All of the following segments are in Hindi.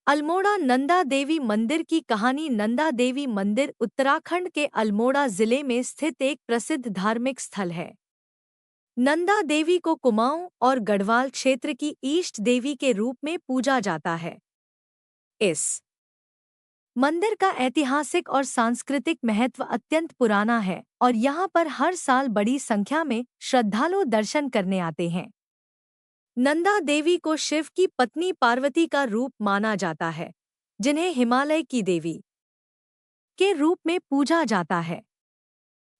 अल्मोड़ा नंदा देवी मंदिर की कहानी। नंदा देवी मंदिर उत्तराखंड के अल्मोड़ा जिले में स्थित एक प्रसिद्ध धार्मिक स्थल है। नंदा देवी को कुमाऊं और गढ़वाल क्षेत्र की ईष्ट देवी के रूप में पूजा जाता है। इस मंदिर का ऐतिहासिक और सांस्कृतिक महत्व अत्यंत पुराना है और यहाँ पर हर साल बड़ी संख्या में श्रद्धालु दर्शन करने आते हैं। नंदा देवी को शिव की पत्नी पार्वती का रूप माना जाता है, जिन्हें हिमालय की देवी के रूप में पूजा जाता है।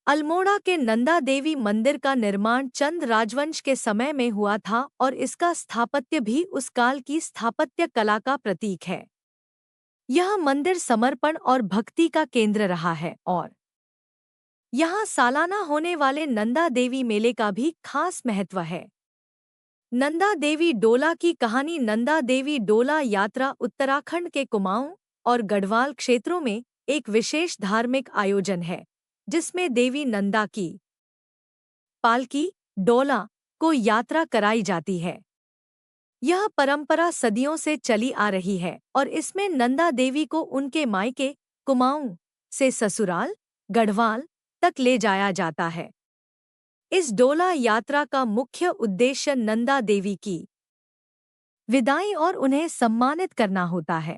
अल्मोड़ा के नंदा देवी मंदिर का निर्माण चंद राजवंश के समय में हुआ था और इसका स्थापत्य भी उस काल की स्थापत्य कला का प्रतीक है। यह मंदिर समर्पण और भक्ति का केंद्र रहा है और यहाँ सालाना होने वाले नंदा देवी मेले का भी खास महत्व है। नंदा देवी डोला की कहानी। नंदा देवी डोला यात्रा उत्तराखंड के कुमाऊं और गढ़वाल क्षेत्रों में एक विशेष धार्मिक आयोजन है, जिसमें देवी नंदा की पालकी डोला को यात्रा कराई जाती है। यह परंपरा सदियों से चली आ रही है और इसमें नंदा देवी को उनके मायके कुमाऊं से ससुराल गढ़वाल तक ले जाया जाता है। इस डोला यात्रा का मुख्य उद्देश्य नंदा देवी की विदाई और उन्हें सम्मानित करना होता है।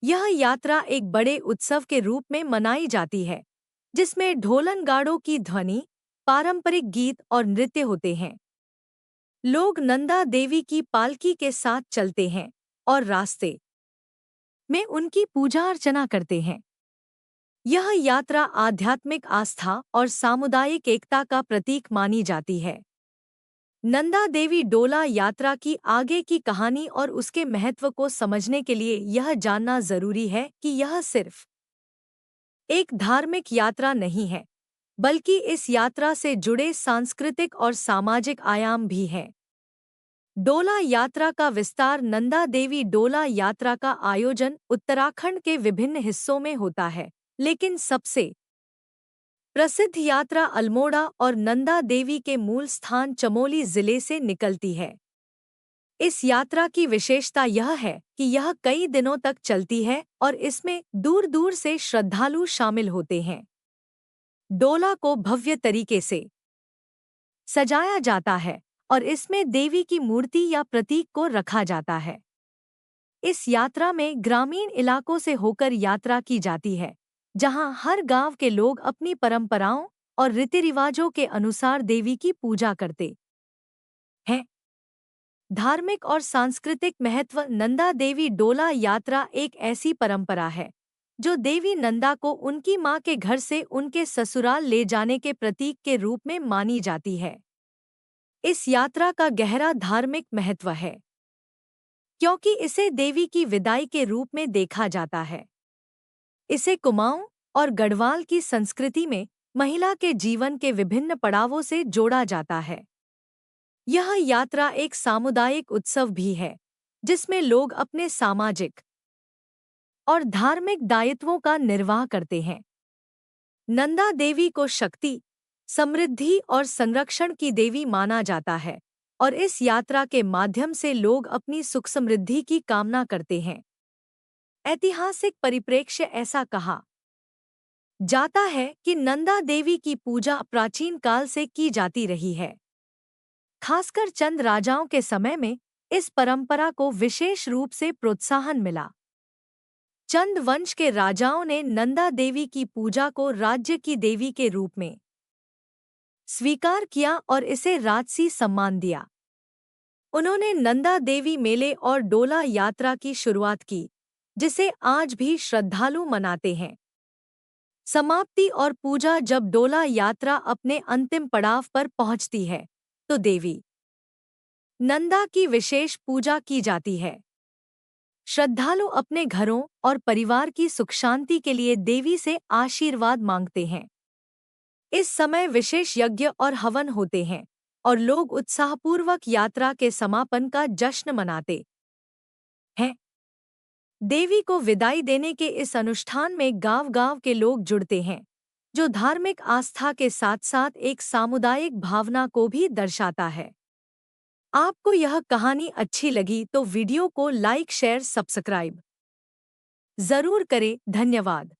यह यात्रा एक बड़े उत्सव के रूप में मनाई जाती है, जिसमें ढोलन गाड़ों की ध्वनि, पारंपरिक गीत और नृत्य होते हैं। लोग नंदा देवी की पालकी के साथ चलते हैं और रास्ते में उनकी पूजा अर्चना करते हैं। यह यात्रा आध्यात्मिक आस्था और सामुदायिक एकता का प्रतीक मानी जाती है। नंदा देवी डोला यात्रा की आगे की कहानी और उसके महत्व को समझने के लिए यह जानना जरूरी है कि यह सिर्फ एक धार्मिक यात्रा नहीं है, बल्कि इस यात्रा से जुड़े सांस्कृतिक और सामाजिक आयाम भी हैं। डोला यात्रा का विस्तार। नंदा देवी डोला यात्रा का आयोजन उत्तराखंड के विभिन्न हिस्सों में होता है, लेकिन सबसे प्रसिद्ध यात्रा अल्मोड़ा और नंदा देवी के मूल स्थान चमोली जिले से निकलती है। इस यात्रा की विशेषता यह है कि यह कई दिनों तक चलती है और इसमें दूर दूर से श्रद्धालु शामिल होते हैं। डोला को भव्य तरीके से सजाया जाता है और इसमें देवी की मूर्ति या प्रतीक को रखा जाता है। इस यात्रा में ग्रामीण इलाकों से होकर यात्रा की जाती है, जहां हर गांव के लोग अपनी परंपराओं और रीति रिवाजों के अनुसार देवी की पूजा करते हैं। धार्मिक और सांस्कृतिक महत्व। नंदा देवी डोला यात्रा एक ऐसी परंपरा है जो देवी नंदा को उनकी मां के घर से उनके ससुराल ले जाने के प्रतीक के रूप में मानी जाती है। इस यात्रा का गहरा धार्मिक महत्व है, क्योंकि इसे देवी की विदाई के रूप में देखा जाता है। इसे कुमाऊं और गढ़वाल की संस्कृति में महिला के जीवन के विभिन्न पड़ावों से जोड़ा जाता है। यह यात्रा एक सामुदायिक उत्सव भी है, जिसमें लोग अपने सामाजिक और धार्मिक दायित्वों का निर्वाह करते हैं। नंदा देवी को शक्ति, समृद्धि और संरक्षण की देवी माना जाता है और इस यात्रा के माध्यम से लोग अपनी सुख समृद्धि की कामना करते हैं। ऐतिहासिक परिप्रेक्ष्य। ऐसा कहा जाता है कि नंदा देवी की पूजा प्राचीन काल से की जाती रही है। खासकर चंद राजाओं के समय में इस परंपरा को विशेष रूप से प्रोत्साहन मिला। चंद वंश के राजाओं ने नंदा देवी की पूजा को राज्य की देवी के रूप में स्वीकार किया और इसे राजसी सम्मान दिया। उन्होंने नंदा देवी मेले और डोला यात्रा की शुरुआत की, जिसे आज भी श्रद्धालु मनाते हैं। समाप्ति और पूजा। जब डोला यात्रा अपने अंतिम पड़ाव पर पहुंचती है, तो देवी नंदा की विशेष पूजा की जाती है। श्रद्धालु अपने घरों और परिवार की सुख शांति के लिए देवी से आशीर्वाद मांगते हैं। इस समय विशेष यज्ञ और हवन होते हैं और लोग उत्साहपूर्वक यात्रा के समापन का जश्न मनाते हैं। देवी को विदाई देने के इस अनुष्ठान में गांव-गांव के लोग जुड़ते हैं, जो धार्मिक आस्था के साथ साथ एक सामुदायिक भावना को भी दर्शाता है। आपको यह कहानी अच्छी लगी तो वीडियो को लाइक शेयर सब्सक्राइब जरूर करें। धन्यवाद।